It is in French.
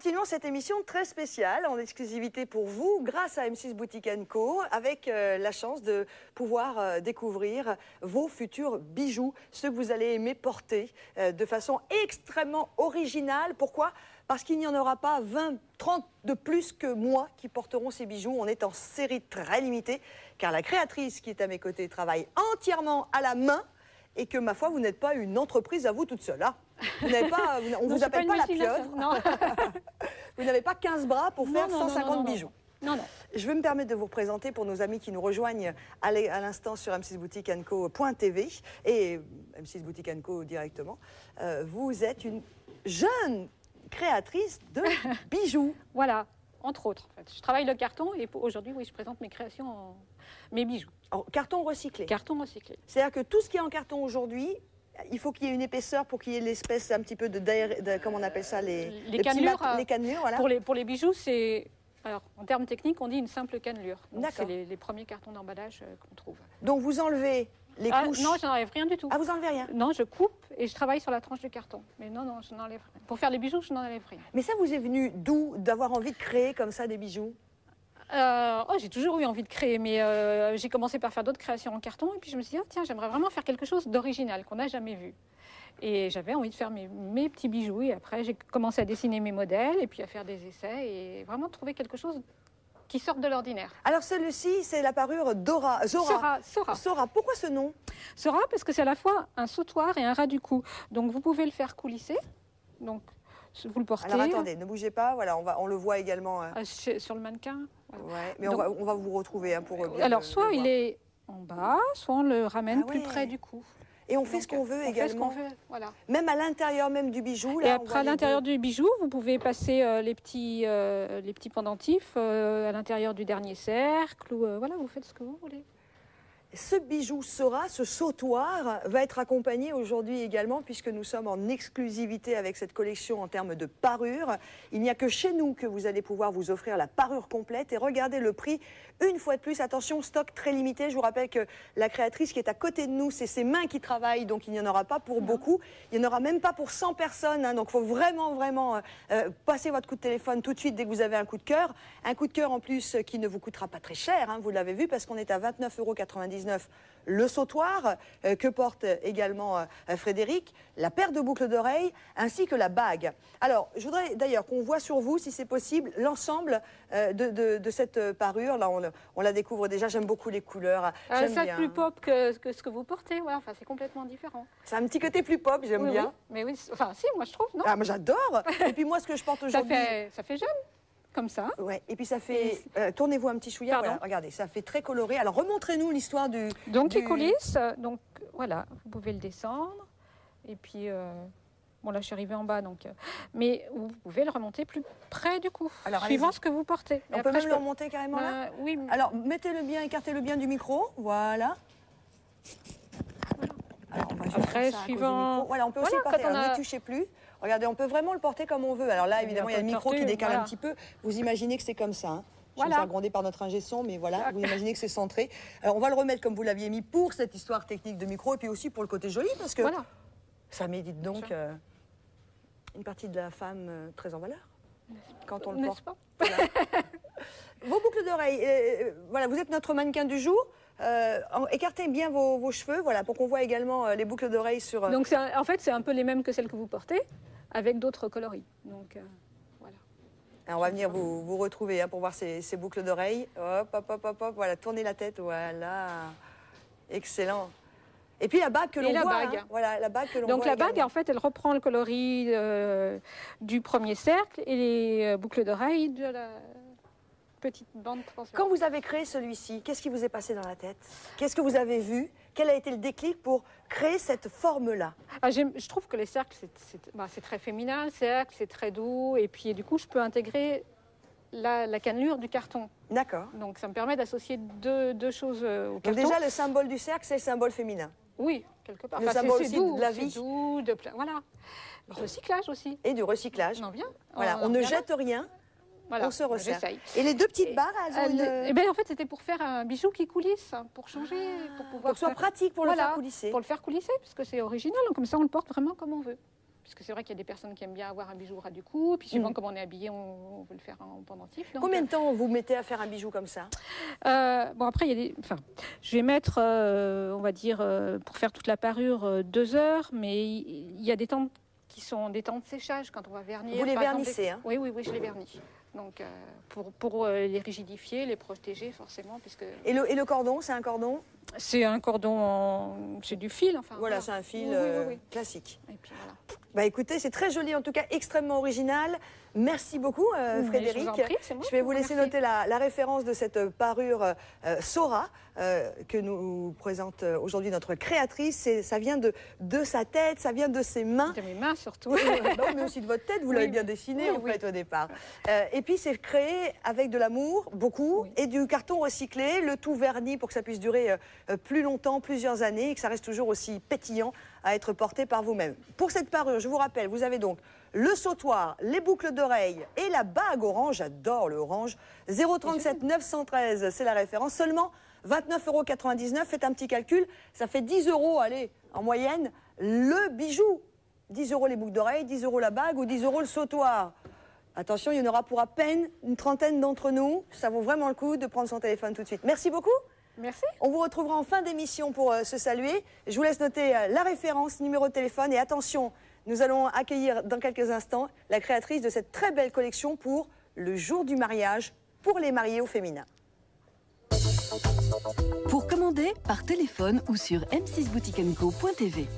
continuons cette émission très spéciale en exclusivité pour vous grâce à M6 Boutique & Co avec la chance de pouvoir découvrir vos futurs bijoux, ceux que vous allez aimer porter de façon extrêmement originale. Pourquoi ? Parce qu'il n'y en aura pas 20, 30 de plus que moi qui porteront ces bijoux. On est en série très limitée car la créatrice qui est à mes côtés travaille entièrement à la main et que, ma foi, vous n'êtes pas une entreprise à vous toute seule. Hein. Vous n'avez pas, on ne vous appelle pas la pieuvre. Vous n'avez pas 15 bras pour faire 150 bijoux. Non, non. Je vais me permettre de vous présenter pour nos amis qui nous rejoignent à l'instant sur m6boutiqueandco.tv et M6 Boutique & Co directement. Vous êtes une jeune créatrice de bijoux. Voilà, entre autres. En fait. Je travaille le carton et aujourd'hui, oui, je présente mes créations, mes bijoux. En carton recyclé. Carton recyclé. C'est-à-dire que tout ce qui est en carton aujourd'hui, il faut qu'il y ait une épaisseur pour qu'il y ait l'espèce un petit peu de comment on appelle ça, les cannelures. Les cannelures, voilà. Pour les bijoux, c'est... Alors, en termes techniques, on dit une simple cannelure. C'est les premiers cartons d'emballage qu'on trouve. Donc, vous enlevez les couches... Non, je n'enlève rien du tout. Ah, vous enlevez rien? Non, je coupe et je travaille sur la tranche de carton. Mais non, non, je n'enlève rien. Pour faire les bijoux, je n'enlève rien. Mais ça vous est venu d'où, d'avoir envie de créer comme ça des bijoux? J'ai toujours eu envie de créer, mais j'ai commencé par faire d'autres créations en carton. Et puis, je me suis dit, tiens, j'aimerais vraiment faire quelque chose d'original, qu'on n'a jamais vu. Et j'avais envie de faire mes petits bijoux. Et après, j'ai commencé à dessiner mes modèles et puis à faire des essais et vraiment trouver quelque chose qui sorte de l'ordinaire. Alors celui-ci, c'est la parure Zora. Zora. Pourquoi ce nom? Zora, parce que c'est à la fois un sautoir et un ras du cou. Donc vous pouvez le faire coulisser. Donc vous le portez. Alors attendez, ne bougez pas. Voilà, on le voit également sur le mannequin. Voilà. Ouais, mais donc, on va vous retrouver pour bien. Alors soit il est en bas, soit on le ramène plus près du cou. Et on fait ce qu'on veut également. Fait ce qu'on veut, voilà. Même à l'intérieur même du bijou. Là, et après, à l'intérieur du bijou, vous pouvez passer les petits pendentifs à l'intérieur du dernier cercle. Ou, voilà, vous faites ce que vous voulez. Ce bijou Zora, ce sautoir, va être accompagné aujourd'hui également, puisque nous sommes en exclusivité avec cette collection en termes de parure. Il n'y a que chez nous que vous allez pouvoir vous offrir la parure complète. Et regardez le prix, une fois de plus, attention, stock très limité. Je vous rappelle que la créatrice qui est à côté de nous, c'est ses mains qui travaillent, donc il n'y en aura pas pour beaucoup. Il n'y en aura même pas pour 100 personnes. Hein, donc il faut vraiment passer votre coup de téléphone tout de suite dès que vous avez un coup de cœur. Un coup de cœur en plus qui ne vous coûtera pas très cher, hein, vous l'avez vu, parce qu'on est à 29,99 €. Le sautoir que porte également Frédéric, la paire de boucles d'oreilles ainsi que la bague. Alors, je voudrais d'ailleurs qu'on voit sur vous, si c'est possible, l'ensemble de cette parure. Là, on la découvre déjà, j'aime beaucoup les couleurs. C'est plus pop que ce que vous portez, voilà. Enfin, c'est complètement différent. C'est un petit côté plus pop, j'aime bien. Oui. Mais oui, enfin si, moi je trouve, non? Ah, moi j'adore. Et puis moi, ce que je porte aujourd'hui... Ça fait jeune. Comme ça. Ouais. Et puis ça fait... tournez-vous un petit chouïa. Voilà, regardez, ça fait très coloré. Alors remontrez-nous l'histoire du... Donc il coulisse. Donc voilà, vous pouvez le descendre. Et puis... Bon là je suis arrivée en bas donc... mais vous pouvez le remonter plus près du cou. Alors, suivant ce que vous portez. On peut même le remonter carrément là? Oui. Alors mettez-le bien, écartez-le bien du micro. Voilà. Alors, après, suivant... Voilà, on peut aussi le porter. Alors, ne touchez plus. Regardez, on peut vraiment le porter comme on veut. Alors là, évidemment, il y a le micro qui décale un petit peu. Vous imaginez que c'est comme ça. Hein. Je vais me faire gronder par notre ingé son, mais voilà, vous imaginez que c'est centré. Alors, on va le remettre comme vous l'aviez mis pour cette histoire technique de micro et puis aussi pour le côté joli, parce que ça médite donc une partie de la femme très en valeur quand on le porte. Voilà. Vos boucles d'oreilles, voilà, vous êtes notre mannequin du jour. Écartez bien vos cheveux, voilà, pour qu'on voit également les boucles d'oreilles sur... Donc en fait, c'est un peu les mêmes que celles que vous portez, avec d'autres coloris. Donc voilà. Alors, on va venir vous retrouver hein, pour voir ces boucles d'oreilles. Hop, hop, hop, hop, hop, voilà, tournez la tête, voilà. Excellent. Et puis la bague que l'on voit. Hein, voilà, la bague que l'on voit. Donc la bague, en fait, elle reprend le coloris du premier cercle et les boucles d'oreilles de la... petite bande transversale. Quand vous avez créé celui-ci, qu'est-ce qui vous est passé dans la tête? Qu'est-ce que vous avez vu? Quel a été le déclic pour créer cette forme-là? Je trouve que les cercles, c'est très féminin, le cercle, c'est très doux, et puis du coup, je peux intégrer la cannelure du carton. D'accord. Donc ça me permet d'associer deux choses au carton. Donc déjà, le symbole du cercle, c'est le symbole féminin? Oui, quelque part. Le symbole aussi doux, de la vie? C'est doux, voilà. Recyclage aussi. Et du recyclage. On en vient. Voilà, on ne jette rien. Voilà, on se resserre. Et les deux petites barres, elles ont une... en fait, c'était pour faire un bijou qui coulisse, pour changer, pour pouvoir... Pour que ce soit pratique pour le faire coulisser. Pour le faire coulisser, puisque c'est original, donc comme ça, on le porte vraiment comme on veut. Parce que c'est vrai qu'il y a des personnes qui aiment bien avoir un bijou ras du cou, puis suivant comment on est habillé, on veut le faire en pendentif. Donc, combien de temps vous mettez à faire un bijou comme ça? Bon, après, il y a des... Enfin, je vais mettre, on va dire, pour faire toute la parure, 2 heures, mais il y a des temps qui sont des temps de séchage quand on va vernir. Vous les Par exemple, vernissez, hein? Oui, je les vernis. Donc, pour les rigidifier, les protéger, forcément, puisque... Et le cordon, c'est un cordon? C'est un cordon, c'est du fil, enfin. Voilà, c'est un fil Oui. classique. Et puis voilà. Bah écoutez, c'est très joli, en tout cas extrêmement original. Merci beaucoup Frédéric. Je vous en prie, c'est moi Je vais vous qui laisser remercie. noter la référence de cette parure Sora que nous présente aujourd'hui notre créatrice. Ça vient de sa tête, ça vient de ses mains. De mes mains surtout. Bah oui, mais aussi de votre tête, vous l'avez bien dessiné en fait au départ. Et puis c'est créé avec de l'amour, beaucoup, et du carton recyclé, le tout verni pour que ça puisse durer plus longtemps, plusieurs années, et que ça reste toujours aussi pétillant à être porté par vous-même. Pour cette parure, je vous rappelle, vous avez donc le sautoir, les boucles d'oreilles et la bague orange. J'adore le orange. 037 913, c'est la référence. Seulement 29,99 €. Faites un petit calcul, ça fait 10 €, allez, en moyenne, le bijou. 10 € les boucles d'oreilles, 10 € la bague ou 10 € le sautoir. Attention, il y en aura pour à peine une trentaine d'entre nous. Ça vaut vraiment le coup de prendre son téléphone tout de suite. Merci beaucoup. Merci. On vous retrouvera en fin d'émission pour se saluer. Je vous laisse noter la référence, numéro de téléphone. Et attention, nous allons accueillir dans quelques instants la créatrice de cette très belle collection pour le jour du mariage, pour les mariés au féminin. Pour commander par téléphone ou sur m6boutiqueandco.tv.